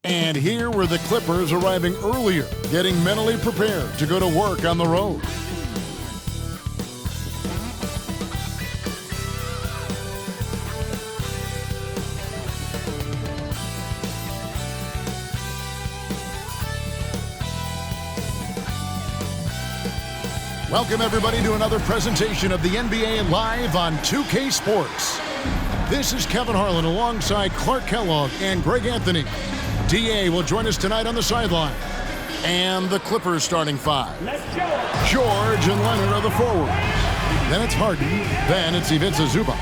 And here were the Clippers arriving earlier, getting mentally prepared to go to work on the road. Welcome, everybody, to another presentation of the NBA Live on 2K Sports. This is Kevin Harlan alongside Clark Kellogg and Greg Anthony. DA will join us tonight on the sideline. And the Clippers starting five. George and Leonard are the forwards. Then it's Harden. Then it's Ivica Zubac.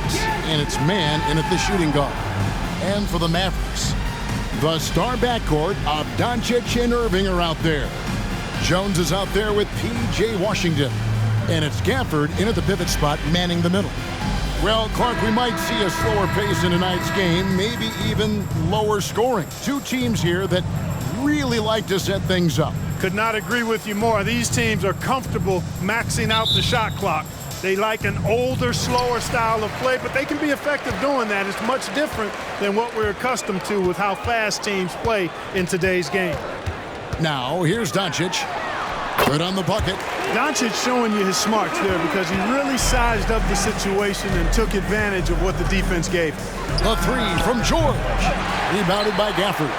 And it's man in at the shooting guard. And for the Mavericks, the star backcourt of Doncic and Irving are out there. Jones is out there with P.J. Washington. And it's Gafford in at the pivot spot, manning the middle. Well, Clark, we might see a slower pace in tonight's game, maybe even lower scoring. Two teams here that really like to set things up. Could not agree with you more. These teams are comfortable maxing out the shot clock. They like an older, slower style of play, but they can be effective doing that. It's much different than what we're accustomed to with how fast teams play in today's game. Now, here's Doncic. Good on the bucket. Doncic showing you his smarts there because he really sized up the situation and took advantage of what the defense gave. The three from George. Rebounded by Gafford.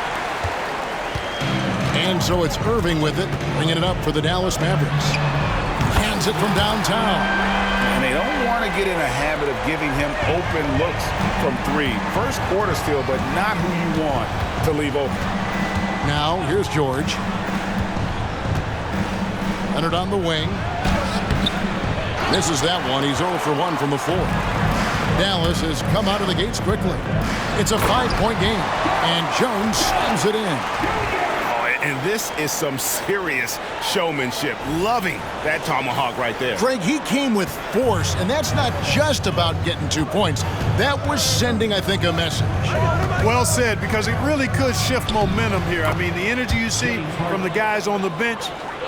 And so it's Irving with it, bringing it up for the Dallas Mavericks. Hands it from downtown. And they don't want to get in a habit of giving him open looks from three. First quarter still, but not who you want to leave open. Now, here's George. Leonard on the wing. Misses that one. He's 0 for 1 from the floor. Dallas has come out of the gates quickly. It's a 5-point game, and Jones slams it in. And this is some serious showmanship. Loving that tomahawk right there. Greg, he came with force, and that's not just about getting 2 points. That was sending, I think, a message. Well said, because it really could shift momentum here. I mean, the energy you see from the guys on the bench,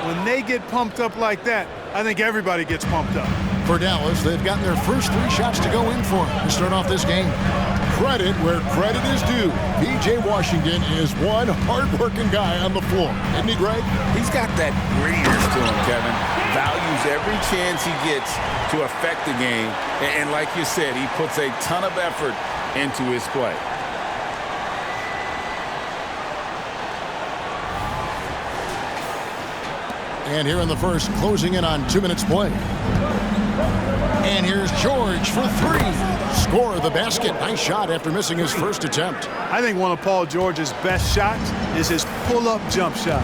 when they get pumped up like that, I think everybody gets pumped up. For Dallas, they've gotten their first 3 shots to go in for to start off this game. Credit where credit is due. P.J. Washington is one hard-working guy on the floor. Isn't he, Greg? He's got that grittiness to him, Kevin. Values every chance he gets to affect the game. And like you said, he puts a ton of effort into his play. And here in the first, closing in on 2 minutes play. And here's George for 3. Score the basket. Nice shot after missing his first attempt. I think one of Paul George's best shots is his pull-up jump shot.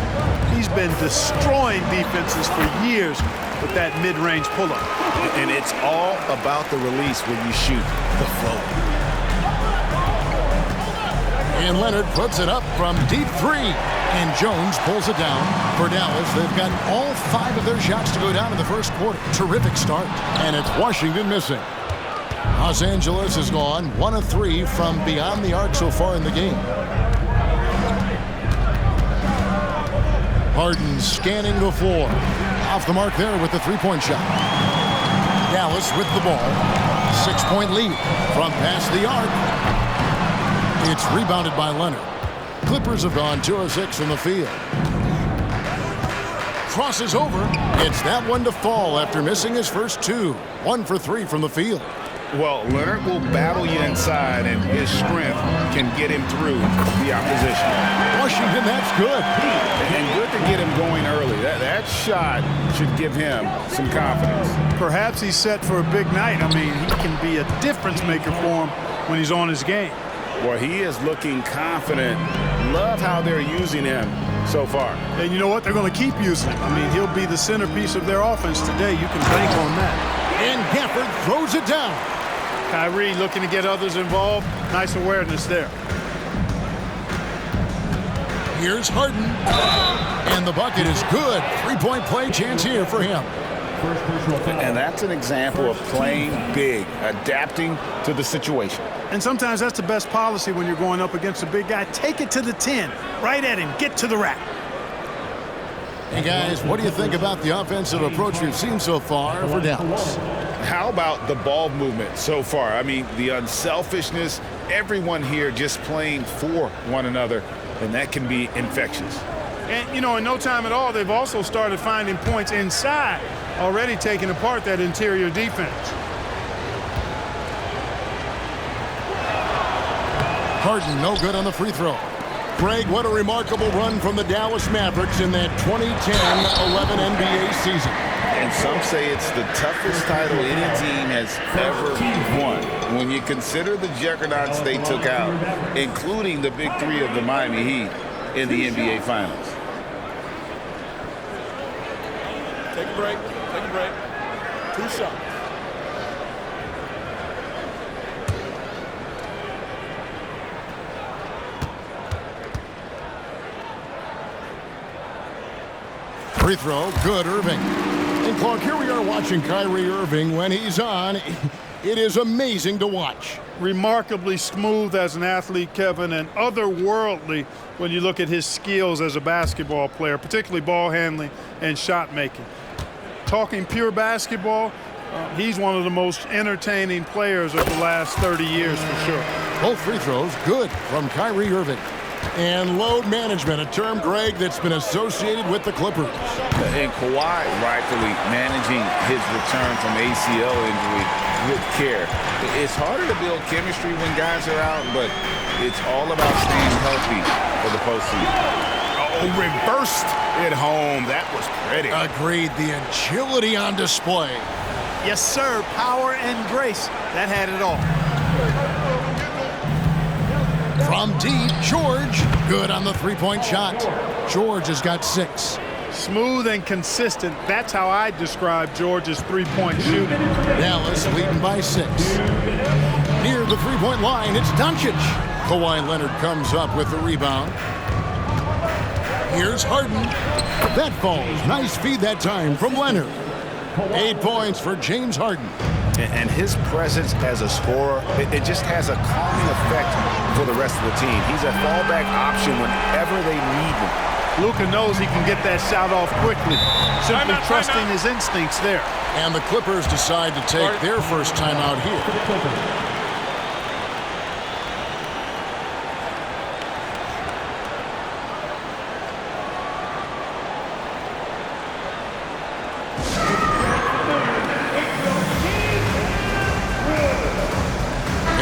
He's been destroying defenses for years with that mid-range pull-up. And it's all about the release when you shoot the float. And Leonard puts it up from deep 3. And Jones pulls it down. For Dallas, they've gotten all 5 of their shots to go down in the first quarter. Terrific start. And it's Washington missing. Los Angeles has gone 1 of 3 from beyond the arc so far in the game. Harden scanning the floor. Off the mark there with the 3-point shot. Dallas with the ball. 6-point lead from past the arc. It's rebounded by Leonard. Clippers have gone 2 of 6 from the field. Crosses over. It's that one to fall after missing his first 2. 1 for 3 from the field. Well, Leonard will battle you inside, and his strength can get him through the opposition. Washington, that's good. And good to get him going early. That shot should give him some confidence. Perhaps he's set for a big night. I mean, he can be a difference maker for him when he's on his game. Well, he is looking confident. Love how they're using him so far. And you know what? They're going to keep using him. I mean, he'll be the centerpiece of their offense today. You can bank on that. And Gafford throws it down. Kyrie looking to get others involved. Nice awareness there. Here's Harden. And the bucket is good. 3-point play chance here for him. And that's an example of playing big, adapting to the situation. And sometimes that's the best policy when you're going up against a big guy. Take it to the 10. Right at him. Get to the rack. Hey, guys, what do you think about the offensive approach we've seen so far for Dallas? How about the ball movement so far? I mean, the unselfishness, everyone here just playing for one another, and that can be infectious. And, you know, in no time at all, they've also started finding points inside, already taking apart that interior defense. Harden, no good on the free throw. Greg, what a remarkable run from the Dallas Mavericks in that 2010-11 NBA season. And some say it's the toughest title any team has ever won. When you consider the juggernauts they took out, including the big three of the Miami Heat in the NBA Finals. Take a break. Take a break. 2 shots. Free throw, good, Irving. And Clark, here we are watching Kyrie Irving. When he's on, it is amazing to watch. Remarkably smooth as an athlete, Kevin, and otherworldly when you look at his skills as a basketball player, particularly ball handling and shot making. Talking pure basketball, he's one of the most entertaining players of the last 30 years for sure. Both free throws, good from Kyrie Irving. And load management, a term, Greg, that's been associated with the Clippers. And Kawhi rightfully managing his return from ACL injury with care. It's harder to build chemistry when guys are out, but it's all about staying healthy for the postseason. Oh, reversed it home. That was pretty. Agreed. The agility on display. Yes, sir. Power and grace. That had it all. From deep, George. Good on the three-point shot. George has got 6. Smooth and consistent. That's how I describe George's three-point shooting. Dallas leading by 6. Near the three-point line, it's Doncic. Kawhi Leonard comes up with the rebound. Here's Harden. That falls. Nice feed that time from Leonard. 8 points for James Harden. And his presence as a scorer, it just has a calming effect for the rest of the team. He's a fallback option whenever they need him. Luka knows he can get that shot off quickly, simply trusting his instincts there. And the Clippers decide to take their first time out here.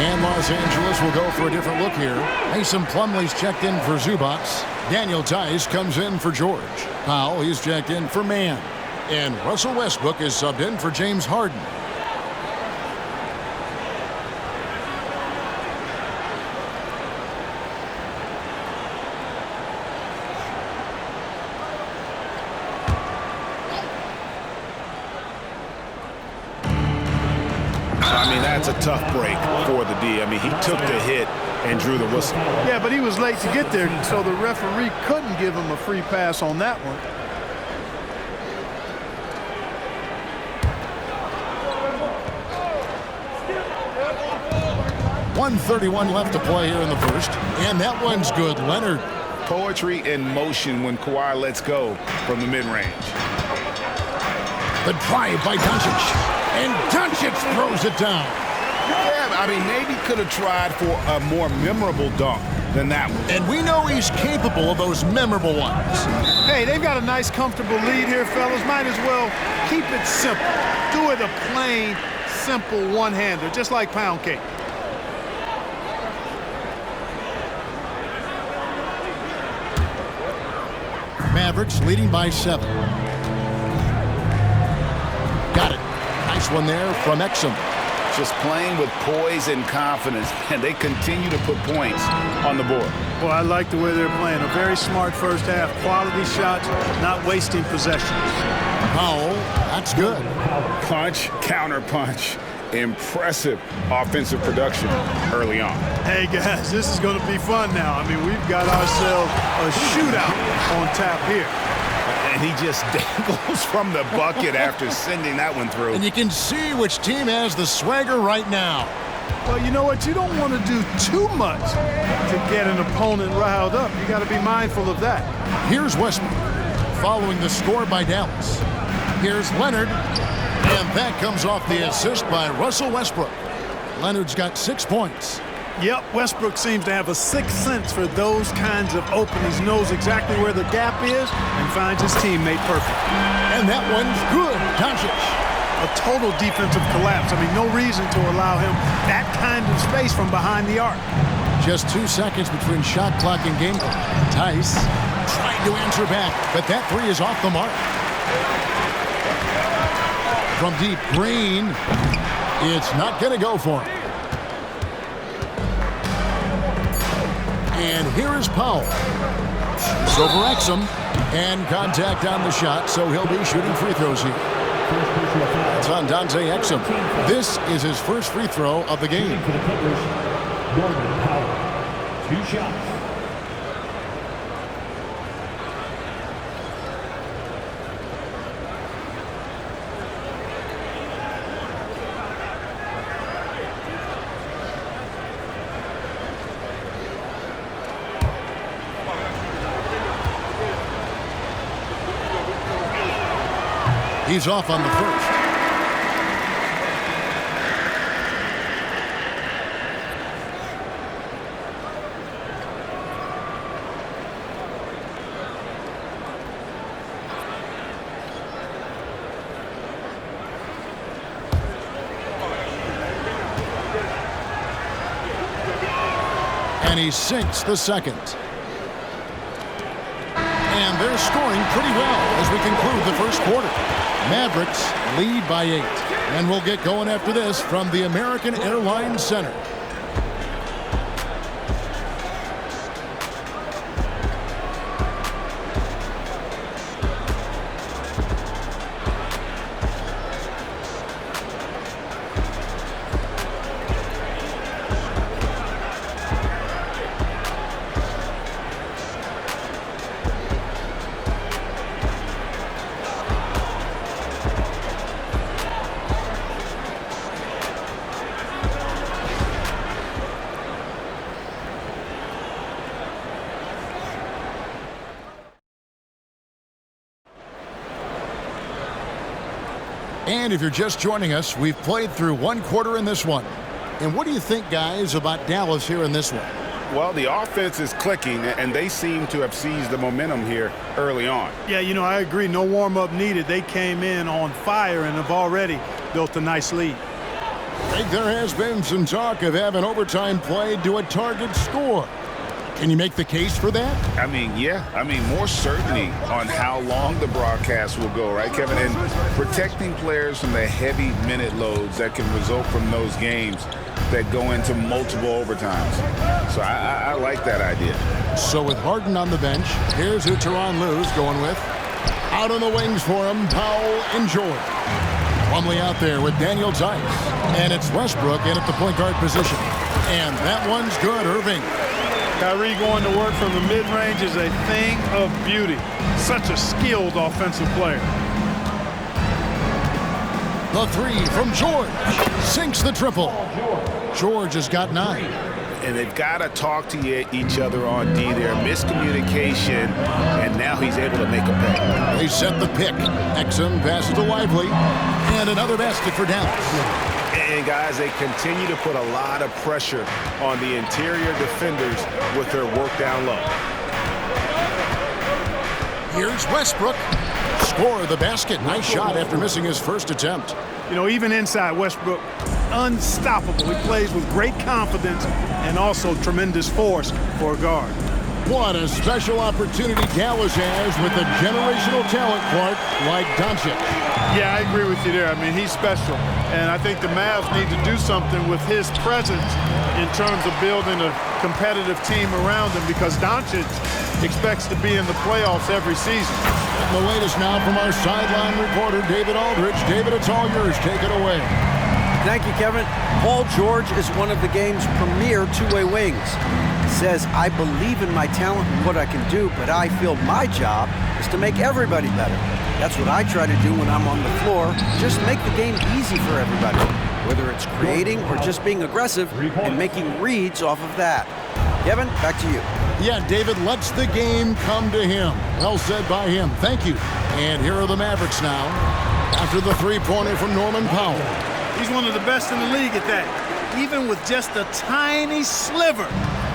And Los Angeles will go for a different look here. Mason Plumlee's checked in for Zubac. Daniel Tice comes in for George. Powell, he's checked in for Mann. And Russell Westbrook is subbed in for James Harden. I mean, that's a tough break for the D. I mean, he took the hit and drew the whistle. Yeah, but he was late to get there, so the referee couldn't give him a free pass on that one. .131 left to play here in the first. And that one's good. Leonard. Poetry in motion when Kawhi lets go from the mid-range. The drive by Doncic. And Doncic throws it down. Yeah, I mean, maybe could have tried for a more memorable dunk than that one. And we know he's capable of those memorable ones. Hey, they've got a nice, comfortable lead here, fellas. Might as well keep it simple. Do it a plain, simple one-hander, just like pound cake. Mavericks leading by 7. Got it. Nice one there from Exum. Just playing with poise and confidence, and they continue to put points on the board. Well, I like the way they're playing. A very smart first half. Quality shots, not wasting possessions. Powell, that's good. Punch, counter punch. Impressive offensive production early on. Hey, guys, this is going to be fun now. I mean, we've got ourselves a shootout on tap here. And he just dangles from the bucket after sending that one through. And you can see which team has the swagger right now. Well, you know what? You don't want to do too much to get an opponent riled up. You got to be mindful of that. Here's Westbrook following the score by Dallas. Here's Leonard. And that comes off the assist by Russell Westbrook. Leonard's got 6 points. Yep, Westbrook seems to have a sixth sense for those kinds of openings, knows exactly where the gap is, and finds his teammate perfect. And that one's good. Doncic. A total defensive collapse. I mean, no reason to allow him that kind of space from behind the arc. Just 2 seconds between shot clock and game clock. Tice trying to answer back, but that three is off the mark. From deep, Green. It's not going to go for him. And here is Powell. It's over Exum. And contact on the shot, so he'll be shooting free throws here. It's on Dante Exum. This is his first free throw of the game. For the Clippers, Norman Powell. 2 shots. He's off on the first. And he sinks the second. And they're scoring pretty well as we conclude the first quarter. Mavericks lead by 8. And we'll get going after this from the American Airlines Center. And if you're just joining us, we've played through 1 quarter in this one. And what do you think, guys, about Dallas here in this one? Well, the offense is clicking, and they seem to have seized the momentum here early on. Yeah, you know, I agree. No warm-up needed. They came in on fire and have already built a nice lead. I think there has been some talk of having overtime played to a target score. Can you make the case for that? I mean, yeah. I mean, more certainty on how long the broadcast will go, right, Kevin? And protecting players from the heavy minute loads that can result from those games that go into multiple overtimes. So I like that idea. So with Harden on the bench, here's who Tyronn Lue's going with. Out on the wings for him, Powell and George. Plumlee out there with Daniel Tice. And it's Westbrook in at the point guard position. And that one's good, Irving. Kyrie going to work from the mid-range is a thing of beauty. Such a skilled offensive player. The three from George. Sinks the triple. George has got 9. And they've got to talk to each other on D there. Miscommunication, and now he's able to make a play. They set the pick. Exum passes to Lively. And another basket for Dallas. And, guys, they continue to put a lot of pressure on the interior defenders with their work down low. Here's Westbrook. Score the basket. Nice shot after missing his first attempt. You know, even inside, Westbrook, unstoppable. He plays with great confidence and also tremendous force for a guard. What a special opportunity Dallas has with a generational talent, Clark, like Doncic. Yeah, I agree with you there. I mean, he's special. And I think the Mavs need to do something with his presence in terms of building a competitive team around him, because Doncic expects to be in the playoffs every season. The latest now from our sideline reporter, David Aldridge. David, it's all yours. Take it away. Thank you, Kevin. Paul George is one of the game's premier two-way wings. Says, I believe in my talent and what I can do, but I feel my job is to make everybody better. That's what I try to do when I'm on the floor. Just make the game easy for everybody, whether it's creating or just being aggressive and making reads off of that. Kevin, back to you. Yeah, David lets the game come to him. Well said by him. Thank you. And here are the Mavericks now. after the three-pointer from Norman Powell. He's one of the best in the league at that. Even with just a tiny sliver,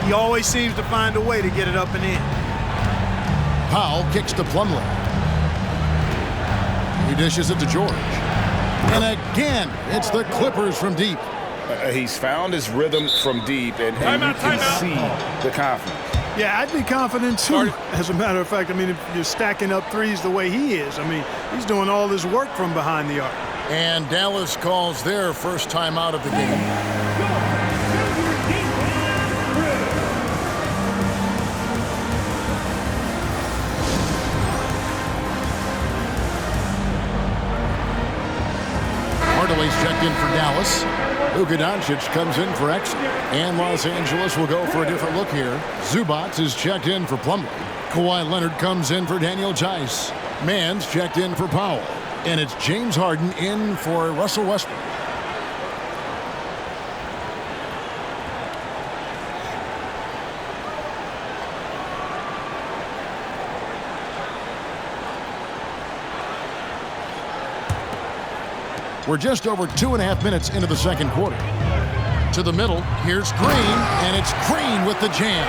he always seems to find a way to get it up and in. Powell kicks to Plumlee. He dishes it to George. And again, it's the Clippers from deep. He's found his rhythm from deep, and you can see the confidence. Yeah, I'd be confident too. As a matter of fact, I mean, if you're stacking up threes the way he is, I mean, he's doing all this work from behind the arc. And Dallas calls their first time out of the game. Hardaway's checked in for Dallas. Luka Doncic comes in for Exum. And Los Angeles will go for a different look here. Zubats is checked in for Plumlee. Kawhi Leonard comes in for Daniel Tice. Mann's checked in for Powell. And it's James Harden in for Russell Westbrook. We're just over 2.5 minutes into the second quarter. To the middle, here's Green, and it's Green with the jam.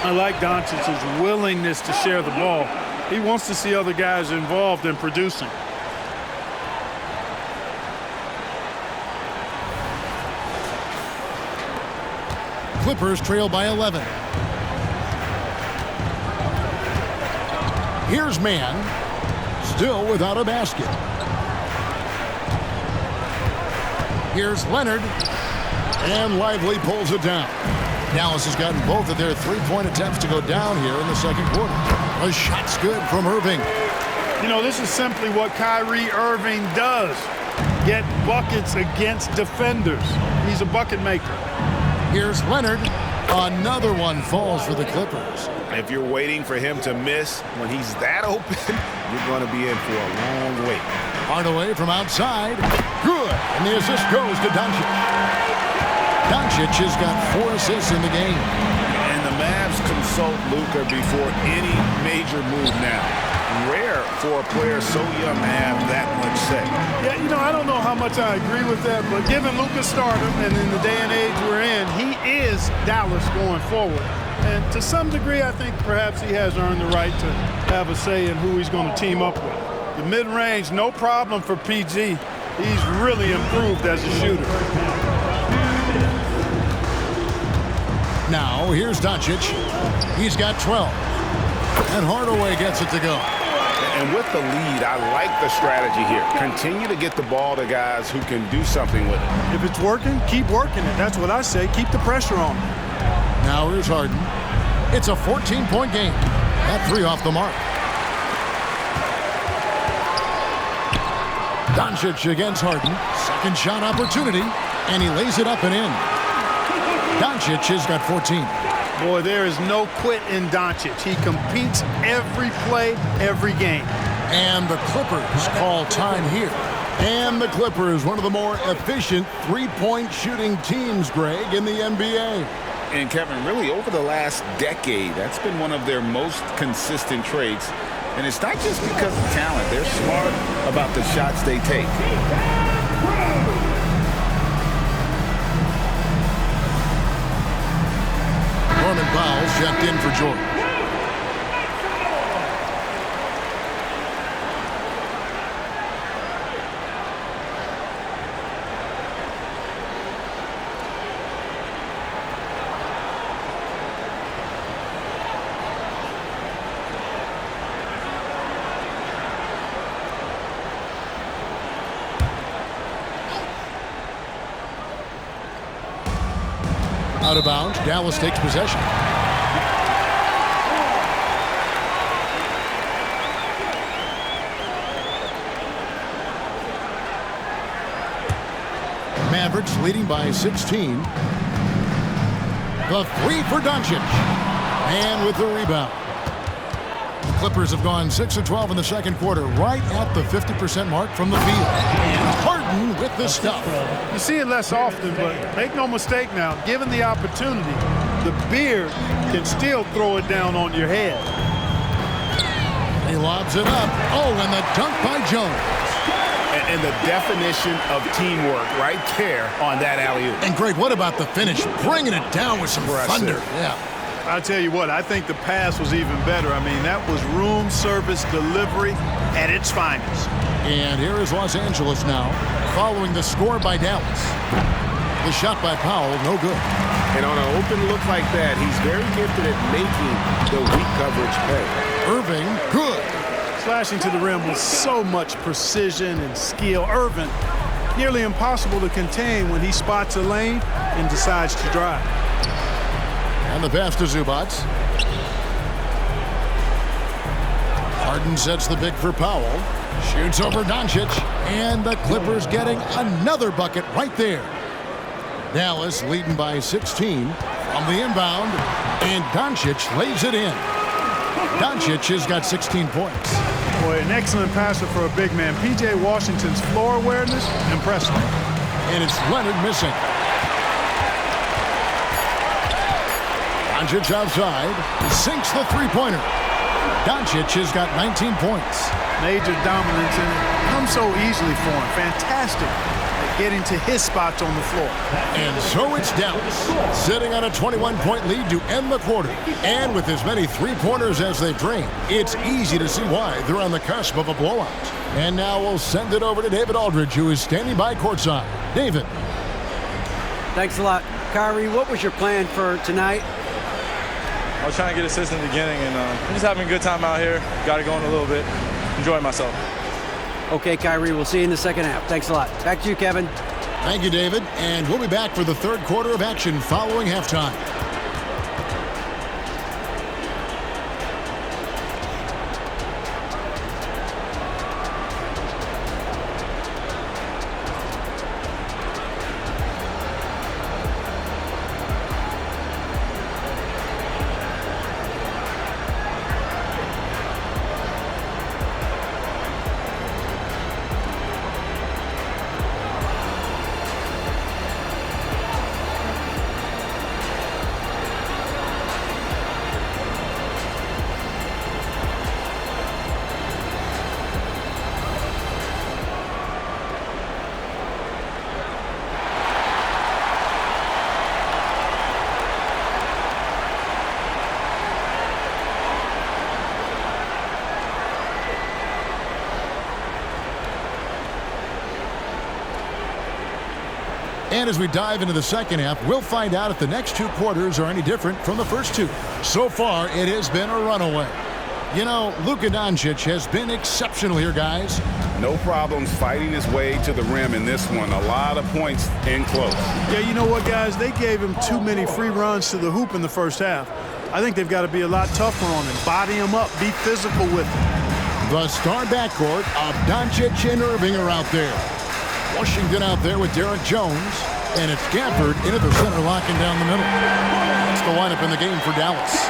I like Doncic's willingness to share the ball. He wants to see other guys involved in producing. Clippers trail by 11. Here's Mann, still without a basket. Here's Leonard, and Lively pulls it down. Dallas has gotten both of their three-point attempts to go down here in the second quarter. A shot's good from Irving. You know, this is simply what Kyrie Irving does. Get buckets against defenders. He's a bucket maker. Here's Leonard. Another one falls for the Clippers. If you're waiting for him to miss when he's that open, you're going to be in for a long wait. Hardaway from outside. Good. And the assist goes to Doncic. Doncic has got 4 assists in the game. And the Mavs consult Luka before any major move now. Rare for a player so young to have that much say. Yeah, you know, I don't know how much I agree with that, but given Luka's stardom and in the day and age we're in, he is Dallas going forward. And to some degree, I think perhaps he has earned the right to have a say in who he's going to team up with. The mid-range, no problem for PG. He's really improved as a shooter. Now, here's Doncic. He's got 12. And Hardaway gets it to go. And with the lead, I like the strategy here. Continue to get the ball to guys who can do something with it. If it's working, keep working it. That's what I say. Keep the pressure on. Now here's Harden. It's a 14-point game. That 3 off the mark. Doncic against Harden. Second shot opportunity. And he lays it up and in. Doncic has got 14. Boy, there is no quit in Doncic. He competes every play, every game. And the Clippers call time here. And the Clippers, one of the more efficient three-point shooting teams, Greg, in the NBA. And Kevin, really over the last decade, that's been one of their most consistent traits. And it's not just because of talent. They're smart about the shots they take. Norman Powell checked in for George. Out of bounds, Dallas takes possession. Mavericks leading by 16. The 3 for Doncic. And with the rebound. The Clippers have gone 6 of 12 in the second quarter, right at the 50% mark from the field. And Harden with the stuff. You see it less often, but make no mistake now, given the opportunity, the beard can still throw it down on your head. He lobs it up. Oh, and the dunk by Jones. And the definition of teamwork right there on that alley-oop. And Greg, what about the finish? Bringing it down with some thunder. Yeah. I'll tell you what, I think the pass was even better. I mean, that was room service delivery at its finest. And here is Los Angeles now, following the score by Dallas. The shot by Powell, no good. And on an open look like that, he's very gifted at making the weak coverage pay. Irving, good. Slashing to the rim with so much precision and skill. Irving, nearly impossible to contain when he spots a lane and decides to drive. And the pass to Zubac. Harden sets the pick for Powell. Shoots over Doncic. And the Clippers getting another bucket right there. Dallas leading by 16 on the inbound. And Doncic lays it in. Doncic has got 16 points. Boy, an excellent passer for a big man. P.J. Washington's floor awareness, impressive. And it's Leonard missing. Doncic outside, sinks the three-pointer. Doncic has got 19 points. Major dominance, and it comes so easily for him. Fantastic at getting to his spots on the floor. And so it's Dallas, sitting on a 21-point lead to end the quarter. And with as many three-pointers as they've drained, it's easy to see why they're on the cusp of a blowout. And now we'll send it over to David Aldridge, who is standing by courtside. David. Thanks a lot. Kyrie, what was your plan for tonight? I was trying to get assists in the beginning, and I'm just having a good time out here. Got it going a little bit. Enjoying myself. Okay, Kyrie, we'll see you in the second half. Thanks a lot. Back to you, Kevin. Thank you, David. And we'll be back for the third quarter of action following halftime. And as we dive into the second half, we'll find out if the next two quarters are any different from the first two. So far, it has been a runaway. You know, Luka Doncic has been exceptional here, guys. No problems fighting his way to the rim in this one. A lot of points in close. Yeah, you know what, guys? They gave him too many free runs to the hoop in the first half. I think they've got to be a lot tougher on him. Body him up. Be physical with him. The star backcourt of Doncic and Irving are out there. Washington out there with Derek Jones. And it's Gafford into the center, locking down the middle. That's the lineup in the game for Dallas.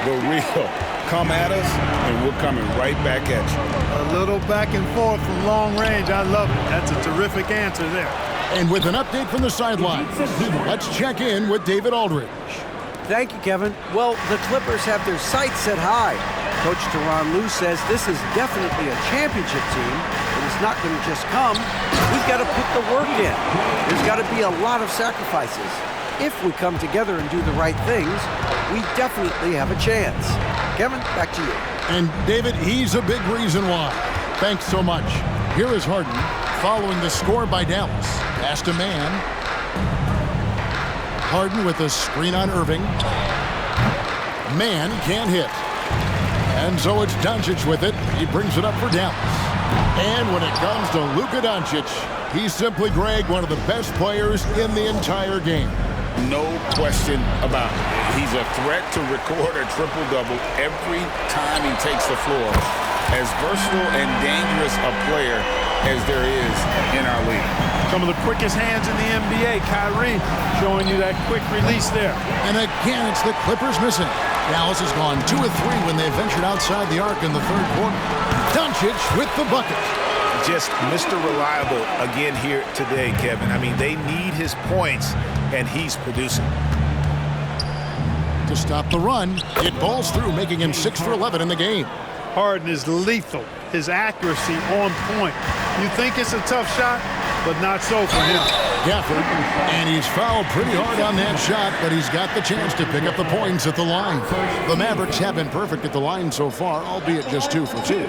The real. Come at us, and we're coming right back at you. A little back and forth from long range. I love it. That's a terrific answer there. And with an update from the sideline, let's check in with David Aldridge. Thank you, Kevin. Well, the Clippers have their sights set high. Coach Tyronn Lue says this is definitely a championship team, but it's not going to just come. We've got to put the work in. There's got to be a lot of sacrifices. If we come together and do the right things, we definitely have a chance. Kevin, back to you. And David, he's a big reason why. Thanks so much. Here is Harden following the score by Dallas. Pass to man. Harden with a screen on Irving. Man can't hit. And so it's Doncic with it. He brings it up for Dallas. And when it comes to Luka Doncic, he's simply, Greg, one of the best players in the entire game. No question about it. He's a threat to record a triple-double every time he takes the floor. As versatile and dangerous a player as there is in our league. Some of the quickest hands in the NBA. Kyrie showing you that quick release there. And again, it's the Clippers missing. Dallas has gone 2 of 3 when they ventured outside the arc in the third quarter. Doncic with the bucket. Just Mr. Reliable again here today, Kevin. I mean, they need his points, and he's producing. To stop the run, it balls through, making him 6 for 11 in the game. Harden is lethal. His accuracy on point. You think it's a tough shot, but not so for him. Gafford, and he's fouled pretty hard on that shot, but he's got the chance to pick up the points at the line. The Mavericks have been perfect at the line so far, albeit just 2 for 2.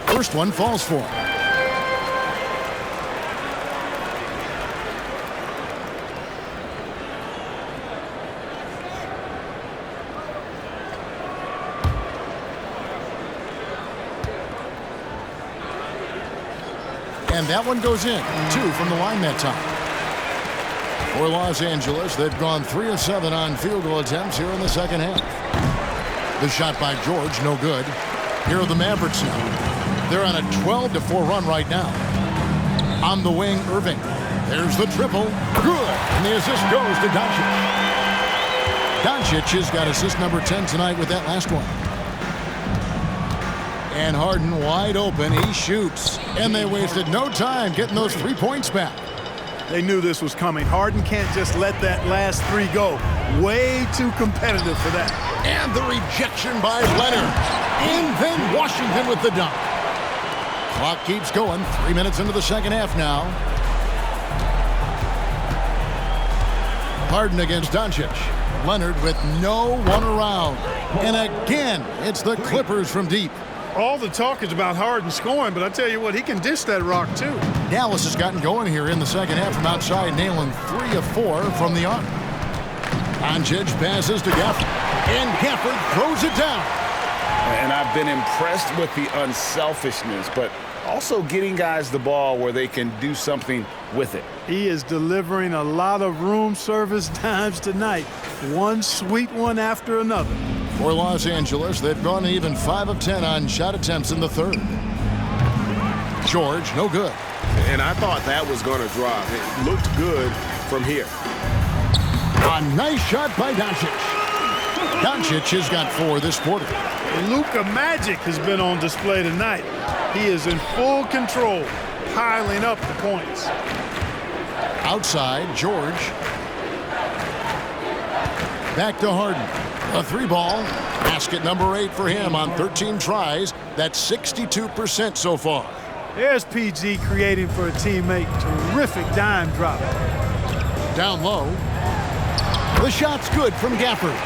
First one falls for him. And that one goes in. 2 from the line that time. For Los Angeles, they've gone 3 of 7 on field goal attempts here in the second half. The shot by George, no good. Here are the Mavericks now. They're on a 12-4 run right now. On the wing, Irving. There's the triple. Good. And the assist goes to Doncic. Doncic has got assist number 10 tonight with that last one. And Harden wide open. He shoots. And they wasted no time getting those 3 points back. They knew this was coming. Harden can't just let that last 3 go. Way too competitive for that. And the rejection by Leonard. And then Washington with the dunk. Clock keeps going. 3 minutes into the second half now. Harden against Doncic. Leonard with no one around. And again, it's the Clippers from deep. All the talk is about Harden scoring, but I tell you what, he can dish that rock too. Dallas has gotten going here in the second half from outside, nailing 3 of 4 from the arc. Doncic passes to Gafford. And Gafford throws it down. And I've been impressed with the unselfishness, but also getting guys the ball where they can do something with it. He is delivering a lot of room service dimes tonight. One sweet one after another. For Los Angeles, they've gone even 5 of 10 on shot attempts in the third. George, no good. And I thought that was going to drop. It looked good from here. A nice shot by Doncic. Doncic has got 4 this quarter. Luka Magic has been on display tonight. He is in full control, piling up the points. Outside, George. Back to Harden. A 3-ball. Basket number 8 for him on 13 tries. That's 62% so far. There's PG creating for a teammate. Terrific dime drop. Down low. The shot's good from Gafford.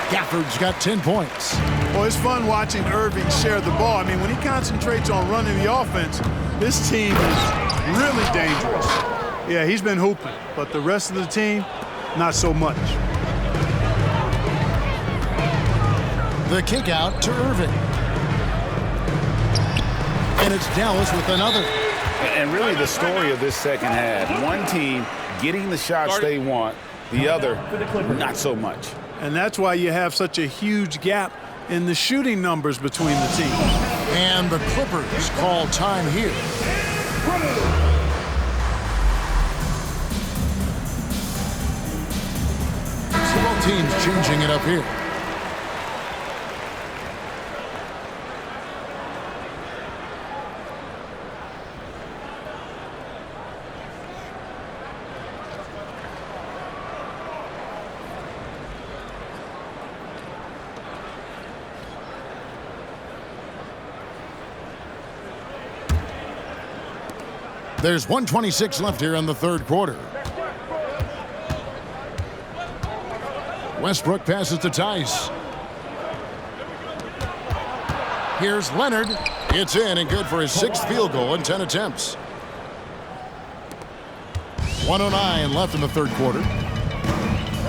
Gafford's got 10 points. Well, it's fun watching Irving share the ball. I mean, when he concentrates on running the offense, this team is really dangerous. Yeah, he's been hooping, but the rest of the team, not so much. The kick out to Irving. And it's Dallas with another. And really the story of this second half, one team getting the shots they want, the other not so much. And that's why you have such a huge gap in the shooting numbers between the teams. And the Clippers call time here. Both teams changing it up here. There's 1:26 left here in the third quarter. Westbrook passes to Tice. Here's Leonard. It's in and good for his 6th field goal in 10 attempts. 1:09 left in the third quarter.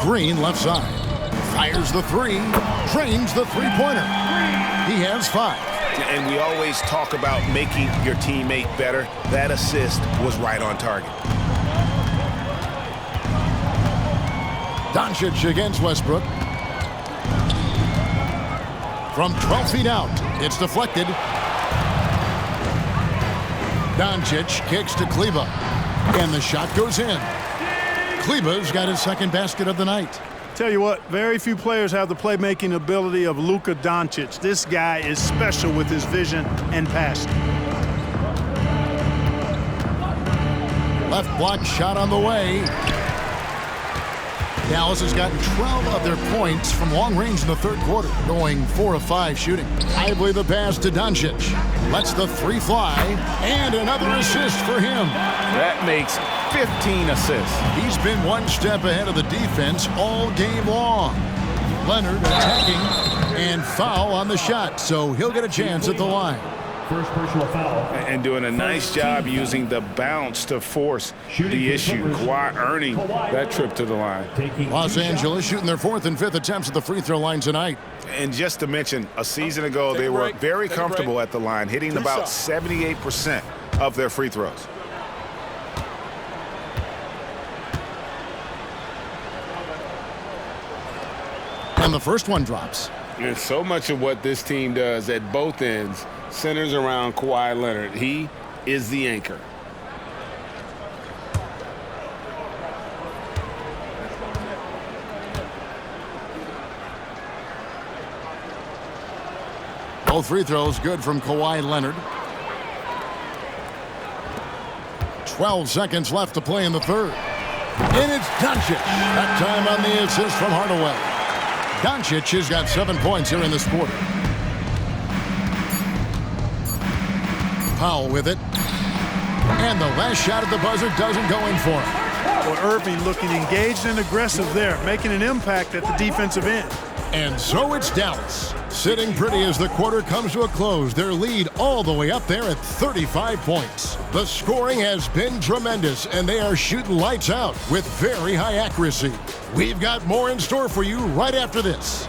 Green left side. Fires the 3. Drains the 3-pointer. He has 5. And we always talk about making your teammate better. That assist was right on target. Doncic against Westbrook. From 12 feet out, it's deflected. Doncic kicks to Kleba. And the shot goes in. Kleba's got his 2nd basket of the night. Tell you what, very few players have the playmaking ability of Luka Doncic. This guy is special with his vision and passion. Left block shot on the way. Dallas has gotten 12 of their points from long range in the third quarter, going 4 of 5 shooting. Lively the pass to Doncic. Lets the three fly, and another assist for him. That makes 15 assists. He's been one step ahead of the defense all game long. Leonard attacking, and foul on the shot, so he'll get a chance at the line. First personal foul. And doing a nice job using the bounce to force the issue. Kawhi earning that trip to the line. Los Angeles shooting their 4th and 5th attempts at the free throw line tonight. And just to mention, a season ago, they were very comfortable at the line, hitting about 78% of their free throws. And the first one drops. And so much of what this team does at both ends centers around Kawhi Leonard. He is the anchor. Both free throws good from Kawhi Leonard. 12 seconds left to play in the third. And it's Doncic. That time on the assist from Hardaway. Doncic has got 7 points here in this quarter. Powell with it. And the last shot at the buzzer doesn't go in for him. Well, Irving looking engaged and aggressive there, making an impact at the defensive end. And so it's Dallas, sitting pretty as the quarter comes to a close. Their lead all the way up there at 35 points. The scoring has been tremendous, and they are shooting lights out with very high accuracy. We've got more in store for you right after this.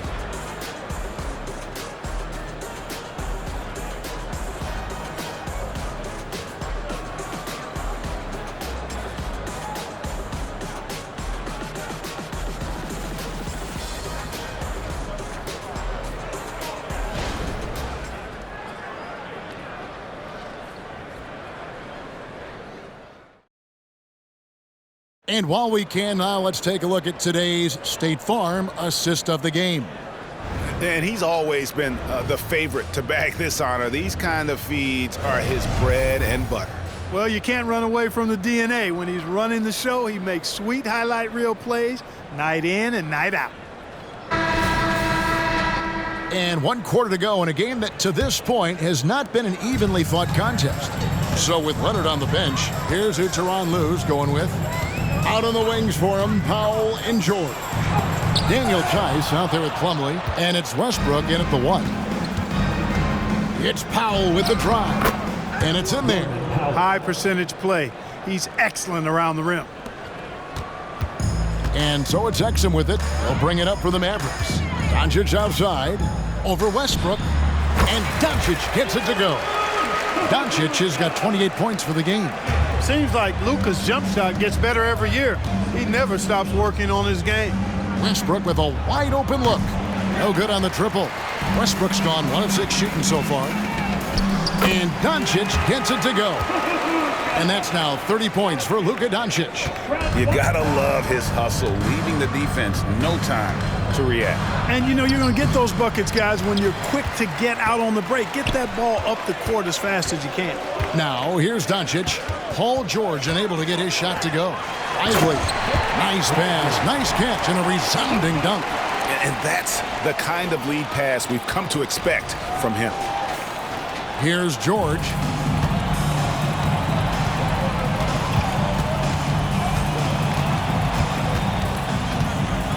And while we can now, let's take a look at today's State Farm assist of the game. And he's always been the favorite to bag this honor. These kind of feeds are his bread and butter. Well, you can't run away from the DNA. When he's running the show, he makes sweet highlight reel plays night in and night out. And 1 quarter to go in a game that to this point has not been an evenly fought contest. So with Leonard on the bench, here's who Tyronn Lue's going with. Out on the wings for him, Powell and George. Daniel Tice out there with Plumlee, and it's Westbrook in at the 1. It's Powell with the drive, and it's in there. High percentage play. He's excellent around the rim. And so it's Exum with it. He'll bring it up for the Mavericks. Doncic outside, over Westbrook, and Doncic gets it to go. Doncic has got 28 points for the game. Seems like Luka's jump shot gets better every year. He never stops working on his game. Westbrook with a wide open look. No good on the triple. Westbrook's gone 1 of 6 shooting so far. And Doncic gets it to go. And that's now 30 points for Luka Doncic. You gotta love his hustle, leaving the defense no time to react. And you know you're going to get those buckets, guys, when you're quick to get out on the break. Get that ball up the court as fast as you can. Now, here's Doncic. Paul George unable to get his shot to go. Lively. Nice pass, nice catch, and a resounding dunk. And that's the kind of lead pass we've come to expect from him. Here's George.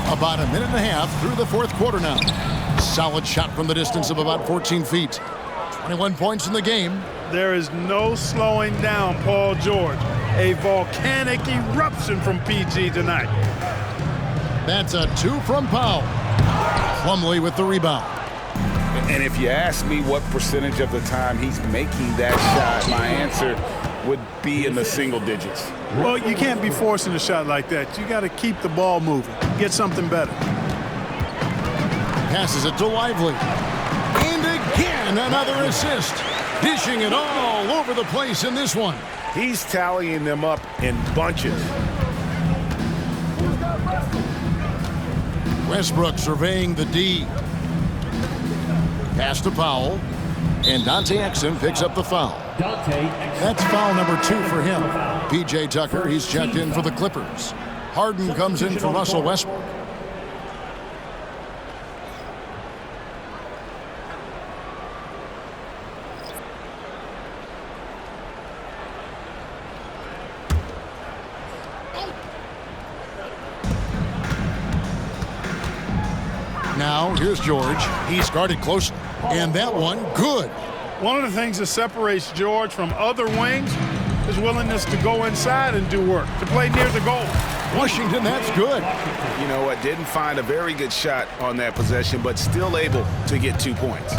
About a minute and a half through the 4th quarter now. Solid shot from the distance of about 14 feet. 21 points in the game. There is no slowing down Paul George. A volcanic eruption from PG tonight. That's a 2 from Powell. Plumlee with the rebound. And if you ask me what percentage of the time he's making that shot, my answer would be in the single digits. Well, you can't be forcing a shot like that. You got to keep the ball moving. Get something better. Passes it to Lively. And again, another assist. Dishing it all over the place in this one. He's tallying them up in bunches. Westbrook surveying the D. Pass to Powell. And Dante Exum picks up the foul. That's foul number 2 for him. P.J. Tucker, he's checked in for the Clippers. Harden comes in for Russell Westbrook. Now, here's George. He started closely, and that one, good. One of the things that separates George from other wings is willingness to go inside and do work, to play near the goal. Washington, that's good. You know what? Didn't find a very good shot on that possession, but still able to get 2 points.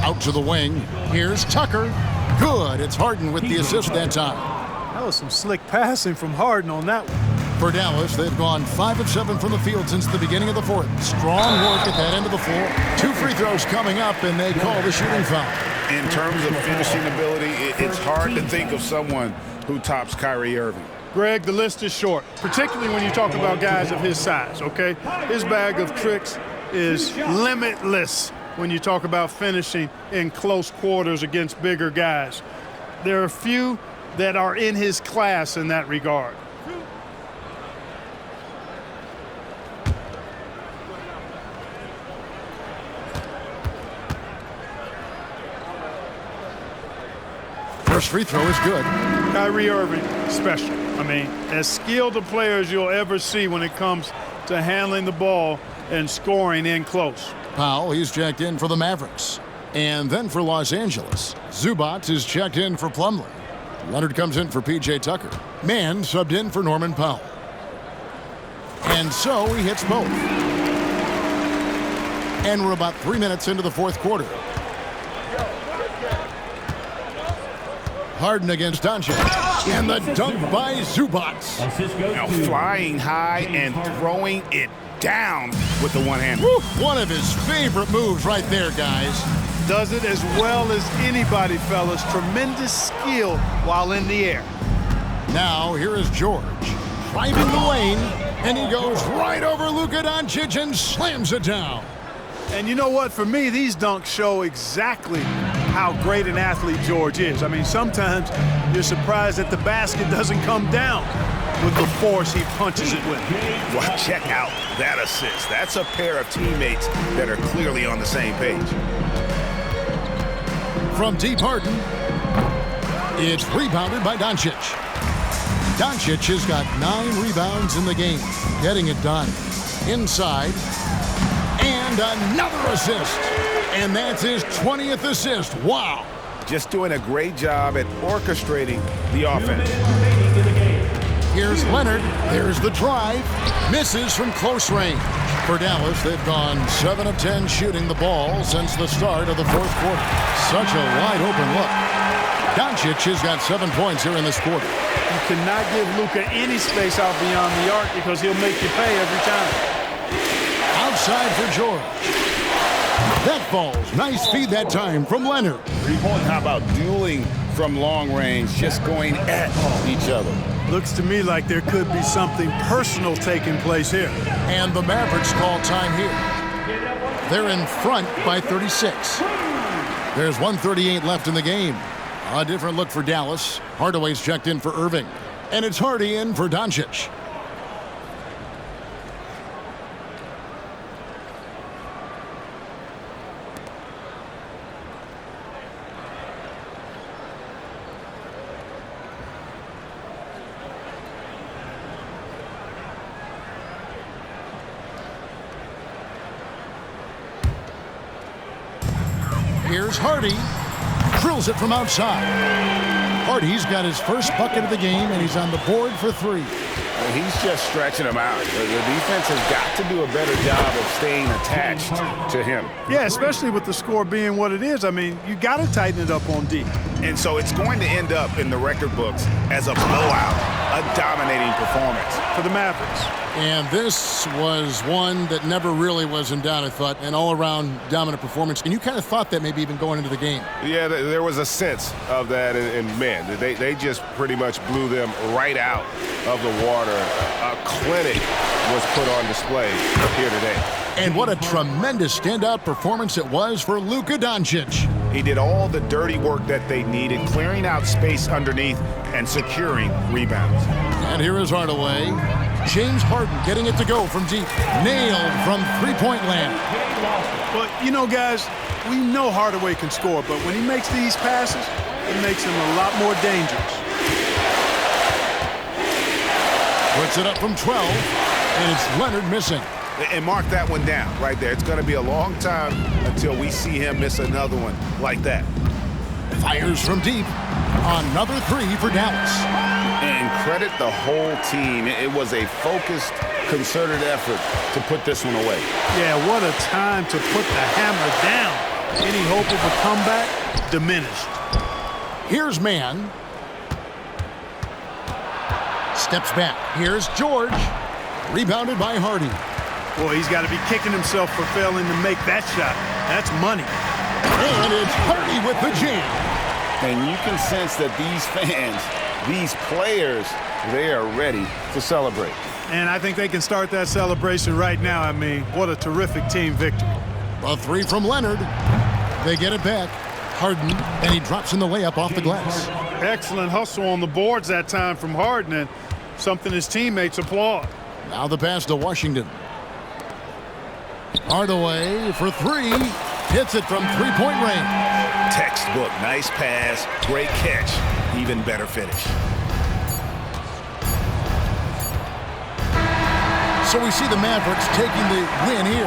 Out to the wing. Here's Tucker. Good. It's Harden with the assist that time. That was some slick passing from Harden on that one. For Dallas, they've gone 5 of 7 from the field since the beginning of the fourth. Strong work at that end of the floor. 2 free throws coming up, and they call the shooting foul. In terms of finishing ability, it's hard to think of someone who tops Kyrie Irving. Greg, the list is short, particularly when you talk about guys of his size, okay? His bag of tricks is limitless when you talk about finishing in close quarters against bigger guys. There are few that are in his class in that regard. First free throw is good. Kyrie Irving, special. I mean, as skilled a player as you'll ever see when it comes to handling the ball and scoring in close. Powell, he's checked in for the Mavericks. And then for Los Angeles, Zubac is checked in for Plumlee. Leonard comes in for P.J. Tucker. Mann subbed in for Norman Powell. And so he hits both. And we're about 3 minutes into the fourth quarter. Harden against Doncic. And the dunk by Zubac. Now flying high and throwing it down with the one hand. One of his favorite moves right there, guys. Does it as well as anybody, fellas. Tremendous skill while in the air. Now, here is George. Driving the lane, and he goes right over Luka Doncic and slams it down. And you know what? For me, these dunks show exactly how great an athlete George is. I mean, sometimes you're surprised that the basket doesn't come down with the force he punches it with. Well, check out that assist. That's a pair of teammates that are clearly on the same page. From deep, Harden. It's rebounded by Doncic. Doncic has got 9 rebounds in the game, getting it done. Inside. And another assist. And that's his 20th assist. Wow. Just doing a great job at orchestrating the offense. Here's Leonard. There's the drive. Misses from close range. For Dallas, they've gone 7 of 10 shooting the ball since the start of the fourth quarter. Such a wide open look. Doncic has got 7 points here in this quarter. You cannot give Luka any space out beyond the arc because he'll make you pay every time. Outside for George. That falls. Nice feed that time from Leonard. How about dueling from long range, just going at each other? Looks to me like there could be something personal taking place here. And the Mavericks call time here. They're in front by 36. There's 1:38 left in the game. A different look for Dallas. Hardaway's checked in for Irving. And it's Hardy in for Doncic. Here's Hardy. Drills it from outside. Hardy's got his first bucket of the game, and he's on the board for 3. Well, he's just stretching them out. The defense has got to do a better job of staying attached to him. Yeah, especially with the score being what it is. I mean, you got to tighten it up on D. And so it's going to end up in the record books as a blowout, a dominating performance for the Mavericks. And this was one that never really was in doubt, I thought, an all-around dominant performance. And you kind of thought that maybe even going into the game. Yeah, there was a sense of that, and man, they just pretty much blew them right out of the water. A clinic was put on display here today. And what a tremendous standout performance it was for Luka Doncic. He did all the dirty work that they needed, clearing out space underneath and securing rebounds. And here is Hardaway. James Harden getting it to go from deep. Nailed from three-point land. But, you know, guys, we know Hardaway can score, but when he makes these passes, it makes him a lot more dangerous. Puts it up from 12, and it's Leonard missing. And mark that one down right there. It's going to be a long time until we see him miss another one like that. Fires from deep. Another three for Dallas. And credit the whole team. It was a focused, concerted effort to put this one away. Yeah, what a time to put the hammer down. Any hope of a comeback diminished. Here's Mann. Steps back. Here's George. Rebounded by Hardy. Boy, he's got to be kicking himself for failing to make that shot. That's money. And it's Hardy with the jam. And you can sense that these fans, these players, they are ready to celebrate. And I think they can start that celebration right now. I mean, what a terrific team victory. A three from Leonard. They get it back. Harden, and he drops in the layup off the glass. Excellent hustle on the boards that time from Harden, and something his teammates applaud. Now the pass to Washington. Hardaway for three. Hits it from three-point range. Textbook, nice pass, great catch, even better finish. So we see the Mavericks taking the win here.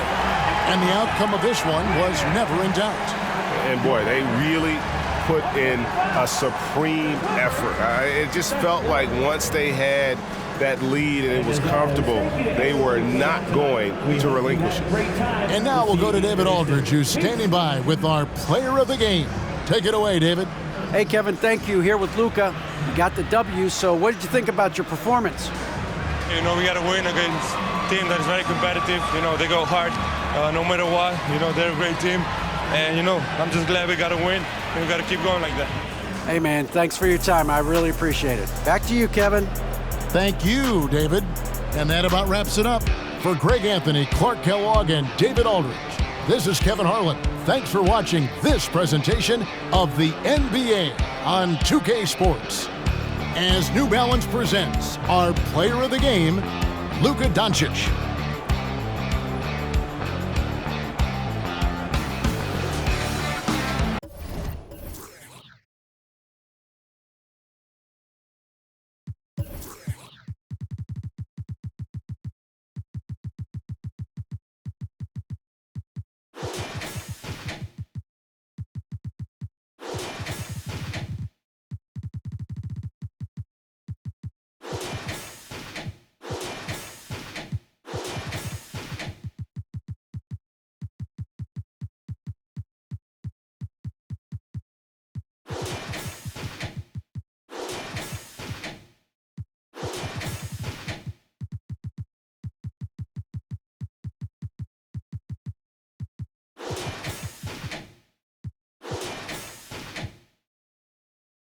And the outcome of this one was never in doubt. And boy, they really put in a supreme effort. It just felt like once they had that lead and it was comfortable, they were not going to relinquish it. And now we'll go to David Aldridge, who's standing by with our player of the game. Take it away, David. Hey, Kevin, thank you. Here with Luka. You got the W, so what did you think about your performance? You know, we got to win against a team that is very competitive. You know, they go hard no matter what. You know, they're a great team. And, you know, I'm just glad we got to win. And we got to keep going like that. Hey, man, thanks for your time. I really appreciate it. Back to you, Kevin. Thank you, David. And that about wraps it up. For Greg Anthony, Clark Kellogg, and David Aldridge, this is Kevin Harlan. Thanks for watching this presentation of the NBA on 2K Sports. As New Balance presents our player of the game, Luka Doncic.